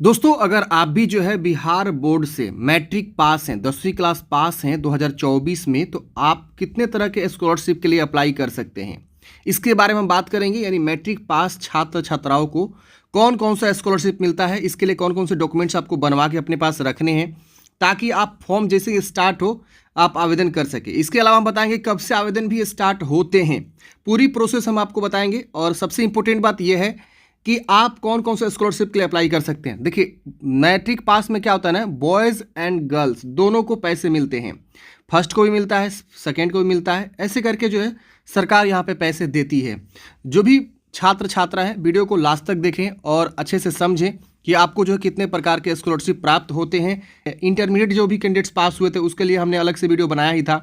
दोस्तों, अगर आप भी जो है बिहार बोर्ड से मैट्रिक पास हैं, 10वीं क्लास पास हैं 2024 में, तो आप कितने तरह के स्कॉलरशिप के लिए अप्लाई कर सकते हैं, इसके बारे में हम बात करेंगे। यानी मैट्रिक पास छात्र छात्राओं को कौन कौन सा स्कॉलरशिप मिलता है, इसके लिए कौन कौन से डॉक्यूमेंट्स आपको बनवा के अपने पास रखने हैं, ताकि आप फॉर्म जैसे ही स्टार्ट हो आप आवेदन कर सके। इसके अलावा हम बताएंगे कब से आवेदन भी स्टार्ट होते हैं, पूरी प्रोसेस हम आपको बताएंगे। और सबसे इंपॉर्टेंट बात यह है कि आप कौन कौन से स्कॉलरशिप के लिए अप्लाई कर सकते हैं। देखिए, मैट्रिक पास में क्या होता है ना, बॉयज़ एंड गर्ल्स दोनों को पैसे मिलते हैं। फर्स्ट को भी मिलता है, सेकेंड को भी मिलता है, ऐसे करके जो है सरकार यहाँ पे पैसे देती है। जो भी छात्र छात्रा हैं, वीडियो को लास्ट तक देखें और अच्छे से समझें कि आपको जो है कितने प्रकार के स्कॉलरशिप प्राप्त होते हैं। इंटरमीडिएट जो भी कैंडिडेट्स पास हुए थे उसके लिए हमने अलग से वीडियो बनाया ही था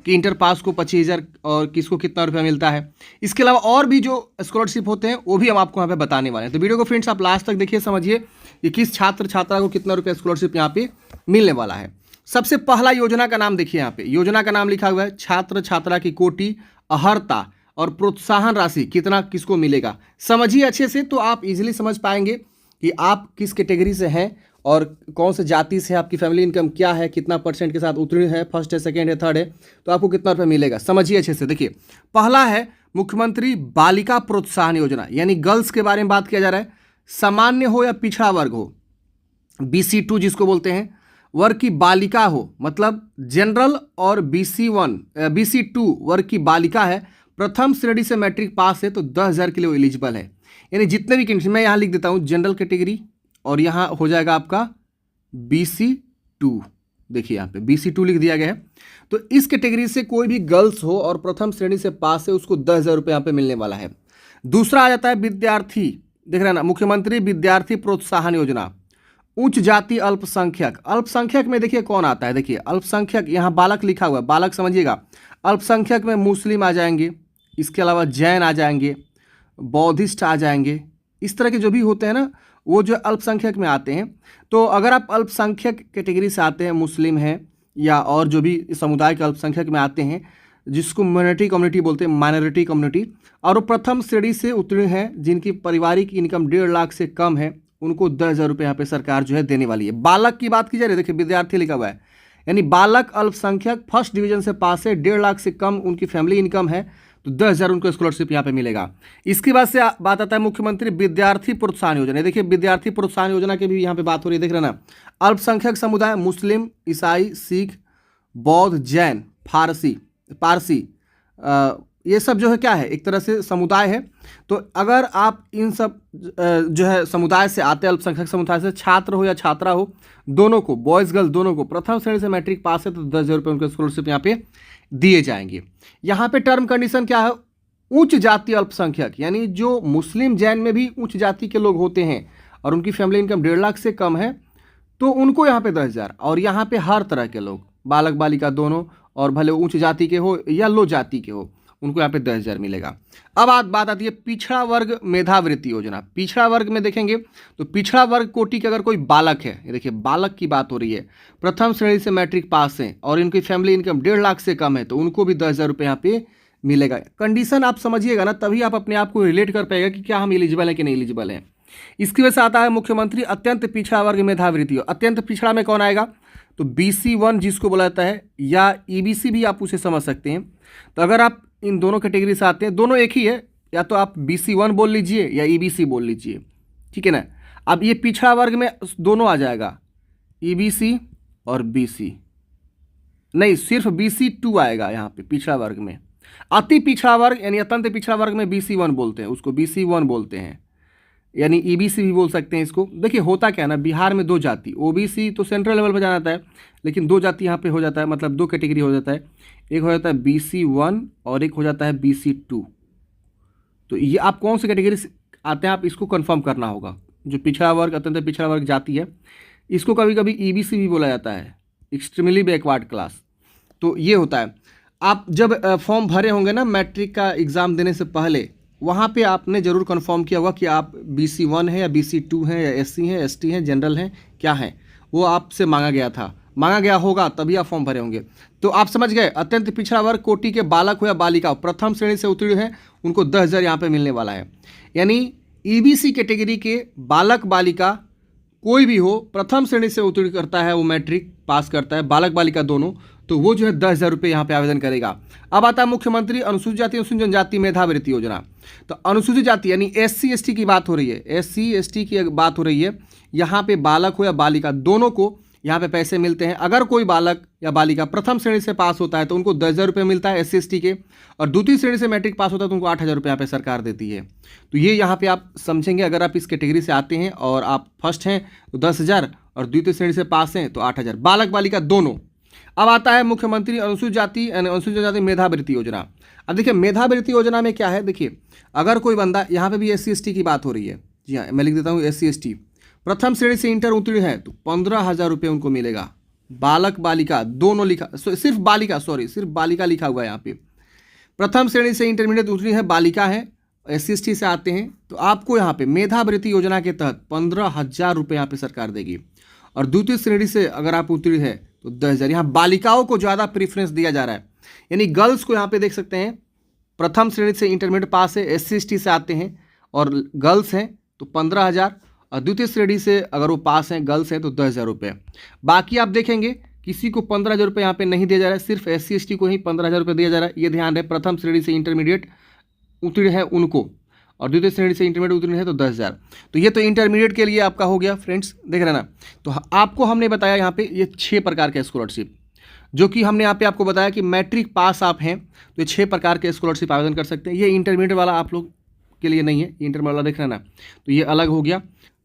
कि इंटर पास को 25,000 और किसको कितना रुपया मिलता है। इसके अलावा और भी जो स्कॉलरशिप होते हैं वो भी हम आपको यहाँ पे बताने वाले हैं। तो वीडियो को फ्रेंड्स आप लास्ट तक देखिए, समझिए कि किस छात्र छात्रा को कितना रुपया स्कॉलरशिप यहाँ पे मिलने वाला है। सबसे पहला योजना का नाम देखिए, यहाँ पे योजना का नाम लिखा हुआ है छात्र छात्रा की कोटि अहर्ता और प्रोत्साहन राशि कितना किसको मिलेगा। समझिए अच्छे से, तो आप इजीली समझ पाएंगे कि आप किस कैटेगरी से हैं और कौन से जाति से, आपकी फैमिली इनकम क्या है, कितना परसेंट के साथ उत्तीर्ण है, फर्स्ट है, सेकेंड है, थर्ड है, तो आपको कितना रुपया मिलेगा। समझिए अच्छे से। देखिए, पहला है मुख्यमंत्री बालिका प्रोत्साहन योजना, यानी गर्ल्स के बारे में बात किया जा रहा है। सामान्य हो या पिछड़ा वर्ग हो, BC2 जिसको बोलते हैं, वर्ग की बालिका हो, मतलब जनरल, और BC2 वर्ग की बालिका है, प्रथम श्रेणी से मैट्रिक पास है तो 10,000 के लिए एलिजिबल है। यानी जितने भी कैंडिडेट, मैं यहाँ लिख देता हूँ जनरल कैटेगरी, और यहाँ हो जाएगा आपका BC2। देखिए यहाँ पे BC2 लिख दिया गया है। तो इस कैटेगरी से कोई भी गर्ल्स हो और प्रथम श्रेणी से पास है, उसको 10,000 रुपये यहाँ पे मिलने वाला है। दूसरा आ जाता है विद्यार्थी, देख रहे हैं ना, मुख्यमंत्री विद्यार्थी प्रोत्साहन योजना, उच्च जाति अल्पसंख्यक। अल्पसंख्यक में देखिए कौन आता है, देखिए अल्पसंख्यक यहाँ बालक लिखा हुआ है, बालक समझिएगा। अल्पसंख्यक में मुस्लिम आ जाएंगे, इसके अलावा जैन आ जाएंगे, बौद्धिस्ट आ जाएंगे, इस तरह के जो भी होते हैं ना, वो जो अल्पसंख्यक में आते हैं। तो अगर आप अल्पसंख्यक कैटेगरी से आते हैं, मुस्लिम हैं या और जो भी समुदाय के अल्पसंख्यक में आते हैं, जिसको माइनॉरिटी कम्युनिटी बोलते हैं, माइनॉरिटी कम्युनिटी, और वो प्रथम श्रेणी से उत्तीर्ण हैं, जिनकी पारिवारिक इनकम 1.5 लाख से कम है, उनको 10,000 रुपये यहाँ पे सरकार जो है देने वाली है। बालक की बात की जा रही है, देखिए विद्यार्थी लिखा हुआ है, यानी बालक अल्पसंख्यक फर्स्ट डिवीजन से पास है, 1.5 लाख से कम उनकी फैमिली इनकम है, तो 10,000 उनको स्कॉलरशिप यहाँ पे मिलेगा। इसके बाद से बात आता है मुख्यमंत्री विद्यार्थी प्रोत्साहन योजना। देखिए विद्यार्थी प्रोत्साहन योजना की भी यहाँ पे बात हो रही है, देख रहे ना। अल्पसंख्यक समुदाय मुस्लिम, ईसाई, सिख, बौद्ध, जैन, पारसी, ये सब जो है क्या है, एक तरह से समुदाय है। तो अगर आप इन सब जो है समुदाय से आते हैं, अल्पसंख्यक समुदाय से, छात्र हो या छात्रा हो, दोनों को, बॉयज़ गर्ल्स दोनों को, प्रथम श्रेणी से मैट्रिक पास है तो 10,000 रुपये उनको स्कॉलरशिप यहाँ पे दिए जाएंगे। यहाँ पे टर्म कंडीशन क्या है, उच्च जाति अल्पसंख्यक, यानी जो मुस्लिम जैन में भी उच्च जाति के लोग होते हैं और उनकी फैमिली इनकम 1.5 लाख से कम है, तो उनको यहाँ पे 10,000। और यहाँ पे हर तरह के लोग, बालक बालिका दोनों, और भले उच्च जाति के हो या लो जाति के हो, उनको यहाँ पे 10,000 मिलेगा। अब बात आती है पिछड़ा वर्ग मेधावृत्ति योजना। पिछड़ा वर्ग में देखेंगे तो पिछड़ा वर्ग कोटि के अगर कोई बालक है, ये देखिए बालक की बात हो रही है, प्रथम श्रेणी से मैट्रिक पास है और इनकी फैमिली इनकम 1.5 लाख से कम है, तो उनको भी 10,000 रुपये यहाँ पे मिलेगा। कंडीशन आप समझिएगा ना, तभी आप अपने आप को रिलेट कर पाएगा कि क्या हम एलिजिबल हैं कि नहीं एलिजिबल हैं। इसकी वजह से आता है मुख्यमंत्री अत्यंत पिछड़ा वर्ग मेधावृत्ति। अत्यंत पिछड़ा में कौन आएगा, तो BC1 जिसको बोला जाता है, या EBC भी आप उसे समझ सकते हैं। तो अगर आप इन दोनों कैटेगरी से आते हैं, दोनों एक ही है, या तो आप BC1 बोल लीजिए या EBC बोल लीजिए, ठीक है ना। अब ये पिछड़ा वर्ग में दोनों आ जाएगा, EBC और BC नहीं, सिर्फ BC2 आएगा यहाँ पे पिछड़ा वर्ग में। अति पिछड़ा वर्ग यानी अत्यंत पिछड़ा वर्ग में BC1 बोलते हैं, उसको BC1 बोलते हैं, यानी EBC भी बोल सकते हैं इसको। देखिए होता क्या है ना, बिहार में 2 जाति, OBC तो सेंट्रल लेवल पर जाना जाता है, लेकिन 2 जाति यहाँ पे हो जाता है, मतलब 2 कैटेगरी हो जाता है, एक हो जाता है BC1 और एक हो जाता है BC2। तो ये आप कौन सी कैटेगरी से आते हैं, आप इसको कंफर्म करना होगा। जो पिछड़ा वर्ग, अत्यंत पिछड़ा वर्ग जाति है, इसको कभी कभी EBC भी बोला जाता है, एक्सट्रीमली बैकवर्ड क्लास। तो ये होता है। आप जब फॉर्म भरे होंगे ना मैट्रिक का एग्ज़ाम देने से पहले, वहाँ पे आपने ज़रूर कंफर्म किया होगा कि आप BC1 है या BC2 हैं या SC हैं, ST हैं, जनरल हैं, क्या हैं, वो आपसे मांगा गया होगा, तभी आप फॉर्म भरे होंगे। तो आप समझ गए, अत्यंत पिछड़ा वर्ग कोटि के बालक हो या बालिका हो, प्रथम श्रेणी से उत्तीर्ण है, उनको 10,000 यहाँ पे मिलने वाला है। यानी EBC कैटेगरी के बालक बालिका कोई भी हो, प्रथम श्रेणी से उत्तीर्ण करता है, वो मैट्रिक पास करता है, बालक बालिका दोनों, तो वो जो है 10,000 रुपये यहाँ पे आवेदन करेगा। अब आता है मुख्यमंत्री अनुसूचित जाति अनुसूचित जनजाति मेधावृत्ति योजना। तो अनुसूचित जाति यानी SC ST की बात हो रही है, SC ST की बात हो रही है। यहाँ पे बालक हो या बालिका दोनों को यहाँ पे पैसे मिलते हैं। अगर कोई बालक या बालिका प्रथम श्रेणी से पास होता है तो उनको 10,000 रुपये मिलता है SC ST के, और द्वितीय श्रेणी से मैट्रिक पास होता है तो उनको 8,000 रुपये यहाँ पे सरकार देती है। तो ये यहाँ पे आप समझेंगे, अगर आप इस कैटेगरी से आते हैं और आप फर्स्ट हैं तो 10,000, और द्वितीय श्रेणी से पास हैं तो 8,000, बालक बालिका दोनों। अब आता है मुख्यमंत्री अनुसूचित जाति मेधावृत्ति योजना। अब देखिए मेधावृत्ति योजना में क्या है, देखिए अगर कोई बंदा, यहाँ पे भी SC ST की बात हो रही है, जी हाँ मैं लिख देता हूँ SC ST, प्रथम श्रेणी से इंटर उत्तीर्ण है तो 15,000 रुपये उनको मिलेगा। बालक बालिका दोनों लिखा, सिर्फ बालिका लिखा हुआ है यहाँ पे। प्रथम श्रेणी से इंटरमीडिएट उत्तीर्ण है, बालिका है, SC ST से आते हैं, तो आपको यहाँ पे मेधावृत्ति योजना के तहत 15,000 रुपये यहाँ पे सरकार देगी। और द्वितीय श्रेणी से अगर आप उत्तीर्ण है तो 10,000। यहाँ बालिकाओं को ज़्यादा प्रीफरेंस दिया जा रहा है, यानी गर्ल्स को यहाँ पे देख सकते हैं, प्रथम श्रेणी से इंटरमीडिएट पास है, SC ST से आते हैं और गर्ल्स हैं तो 15,000, और द्वितीय श्रेणी से अगर वो पास हैं गर्ल्स हैं तो 10,000 रुपये। बाकी आप देखेंगे किसी को 15,000 रुपये यहाँ पे नहीं दिया जा रहा है, सिर्फ SC ST को ही 15,000 रुपये दिया जा रहा है। ये ध्यान रहे, प्रथम श्रेणी से इंटरमीडिएट उत्तीर्ण है उनको, और द्वितीय श्रेणी से इंटरमीडिएट उत्तीर्ण है तो 10,000। तो ये तो इंटरमीडिएट के लिए आपका हो गया फ्रेंड्स, देख रहे ना। तो आपको हमने बताया यहाँ पे ये 6 प्रकार के स्कॉलरशिप, जो कि हमने यहाँ पे आपको बताया कि मैट्रिक पास आप हैं तो ये 6 प्रकार के स्कॉलरशिप आवेदन कर सकते हैं। ये इंटरमीडिएट वाला आप लोग के लिए नहीं है, इंटरमीडिएट वाला देख रहे ना, तो ये अलग हो गया।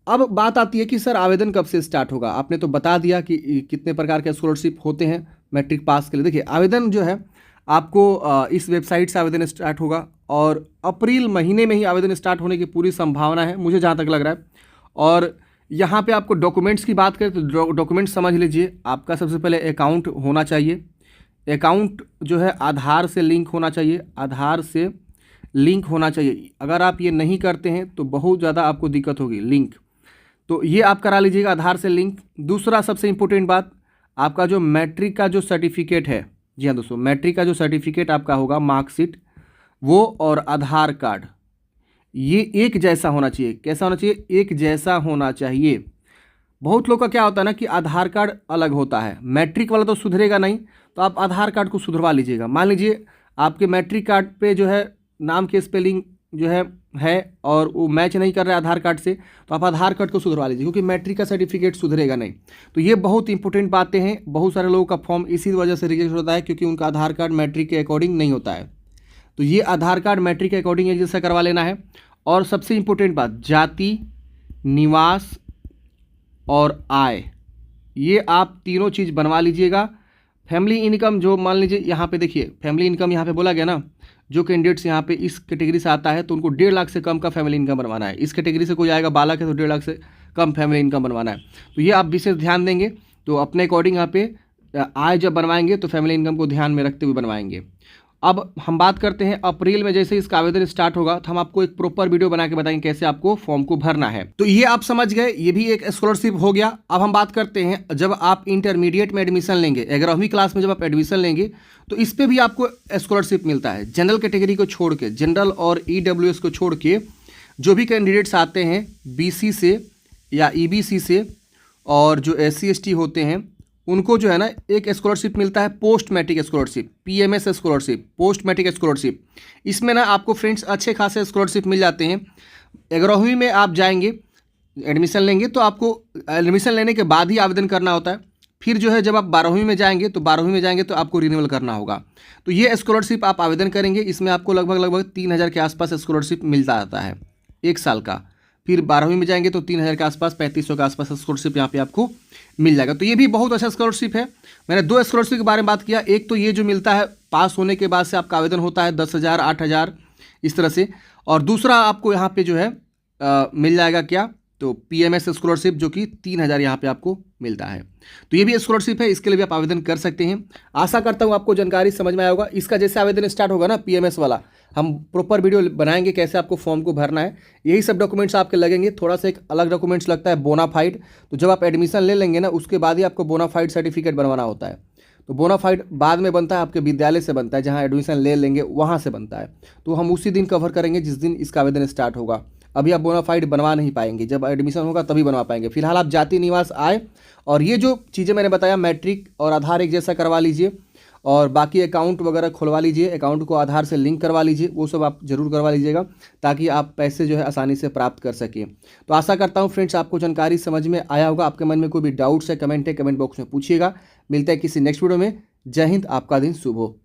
अब बात आती है कि सर आवेदन कब से स्टार्ट होगा। आपने तो बता दिया कि कितने प्रकार के स्कॉलरशिप होते हैं मैट्रिक पास के लिए। देखिए आवेदन जो है आपको इस वेबसाइट से आवेदन स्टार्ट होगा, और अप्रैल महीने में ही आवेदन स्टार्ट होने की पूरी संभावना है, मुझे जहाँ तक लग रहा है। और यहाँ पे आपको डॉक्यूमेंट्स की बात करें तो डॉक्यूमेंट्स समझ लीजिए, आपका सबसे पहले अकाउंट होना चाहिए। अकाउंट जो है आधार से लिंक होना चाहिए, आधार से लिंक होना चाहिए। अगर आप ये नहीं करते हैं तो बहुत ज़्यादा आपको दिक्कत होगी लिंक, तो ये आप करा लीजिएगा आधार से लिंक। दूसरा सबसे इम्पोर्टेंट बात, आपका जो मैट्रिक का जो सर्टिफिकेट है, जी हाँ दोस्तों, मैट्रिक का जो सर्टिफिकेट आपका होगा, मार्कशीट, वो और आधार कार्ड, ये एक जैसा होना चाहिए। कैसा होना चाहिए? एक जैसा होना चाहिए। बहुत लोग का क्या होता है ना कि आधार कार्ड अलग होता है, मैट्रिक वाला तो सुधरेगा नहीं, तो आप आधार कार्ड को सुधरवा लीजिएगा। मान लीजिए आपके मैट्रिक कार्ड पे जो है नाम के स्पेलिंग जो है और वो मैच नहीं कर रहा है आधार कार्ड से, तो आप आधार कार्ड को सुधरवा लीजिए, क्योंकि मैट्रिक का सर्टिफिकेट सुधरेगा नहीं। तो ये बहुत इंपॉर्टेंट बातें हैं। बहुत सारे लोगों का फॉर्म इसी वजह से रिजेक्ट होता है, क्योंकि उनका आधार कार्ड मैट्रिक के अकॉर्डिंग नहीं होता है। तो ये आधार कार्ड मैट्रिक के अकॉर्डिंग एक जैसा करवा लेना है। और सबसे इम्पोर्टेंट बात, जाति, निवास और आय, ये आप तीनों चीज़ बनवा लीजिएगा। फैमिली इनकम जो मान लीजिए यहाँ पे देखिए, फैमिली इनकम यहाँ पे बोला गया ना, जो कैंडिडेट्स यहाँ पे इस कैटेगरी से आता है तो उनको 1.5 लाख से कम का फैमिली इनकम बनवाना है। इस कैटेगरी से कोई आएगा बालक है तो 1.5 लाख से कम फैमिली इनकम बनवाना है। तो ये आप विशेष ध्यान देंगे। तो अपने अकॉर्डिंग यहाँ पे आय जब बनवाएंगे तो फैमिली इनकम को ध्यान में रखते हुए बनवाएंगे। अब हम बात करते हैं अप्रैल में जैसे इसका आवेदन स्टार्ट होगा तो हम आपको एक प्रॉपर वीडियो बना के बताएंगे कैसे आपको फॉर्म को भरना है। तो ये आप समझ गए, ये भी एक स्कॉलरशिप हो गया। अब हम बात करते हैं जब आप इंटरमीडिएट में एडमिशन लेंगे, 11वीं क्लास में जब आप एडमिशन लेंगे तो इस पर भी आपको स्कॉलरशिप मिलता है। जनरल कैटेगरी को छोड़ के, जनरल और EWS को छोड़ के जो भी कैंडिडेट्स आते हैं BC से या EBC से और जो SC ST होते हैं उनको जो है ना एक स्कॉलरशिप मिलता है, post matric scholarship, PMS scholarship, post matric scholarship. इसमें ना आपको फ्रेंड्स अच्छे खासे स्कॉलरशिप मिल जाते हैं। 11वीं में आप जाएंगे एडमिशन लेंगे तो आपको एडमिशन लेने के बाद ही आवेदन करना होता है। फिर जो है जब आप 12वीं में जाएंगे तो आपको रिन्यूअल करना होगा। तो ये स्कॉलरशिप आप आवेदन करेंगे, इसमें आपको लगभग 3,000 के आसपास स्कॉलरशिप मिलता आता है 1 साल का। फिर 12वीं में जाएंगे तो 3,000 के आसपास, 3,500 के आसपास स्कॉलरशिप यहाँ पे आपको मिल जाएगा। तो ये भी बहुत अच्छा स्कॉलरशिप है। मैंने 2 स्कॉलरशिप के बारे में बात किया। एक तो ये जो मिलता है पास होने के बाद से आपका आवेदन होता है 10,000, 8,000 इस तरह से, और दूसरा आपको यहाँ पे जो है मिल जाएगा क्या, तो PMS स्कॉलरशिप जो कि 3,000 यहाँ पे आपको मिलता है। तो ये भी स्कॉलरशिप है, इसके लिए भी आप आवेदन कर सकते हैं। आशा करता हूँ आपको जानकारी समझ में आया होगा। इसका जैसे आवेदन स्टार्ट होगा ना PMS वाला, हम प्रॉपर वीडियो बनाएंगे कैसे आपको फॉर्म को भरना है। यही सब डॉक्यूमेंट्स आपके लगेंगे। थोड़ा सा एक अलग डॉक्यूमेंट्स लगता है, बोनाफाइड। तो जब आप एडमिशन ले लेंगे ना उसके बाद ही आपको बोनाफाइड सर्टिफिकेट बनवाना होता है। तो बोनाफाइड बाद में बनता है, आपके विद्यालय से बनता है, जहाँ एडमिशन ले लेंगे वहाँ से बनता है। तो हम उसी दिन कवर करेंगे जिस दिन इसका आवेदन स्टार्ट होगा। अभी आप बोनाफाइड बनवा नहीं पाएंगे, जब एडमिशन होगा तभी बनवा पाएंगे। फिलहाल आप जाति निवास आए और ये जो चीज़ें मैंने बताया, मैट्रिक और आधार एक जैसा करवा लीजिए, और बाकी अकाउंट वगैरह खुलवा लीजिए, अकाउंट को आधार से लिंक करवा लीजिए, वो सब आप जरूर करवा लीजिएगा ताकि आप पैसे जो है आसानी से प्राप्त कर सकें। तो आशा करता हूँ फ्रेंड्स आपको जानकारी समझ में आया होगा। आपके मन में कोई भी डाउट्स है, कमेंट बॉक्स में पूछिएगा। मिलता है किसी नेक्स्ट वीडियो में। जय हिंद, आपका दिन शुभ हो।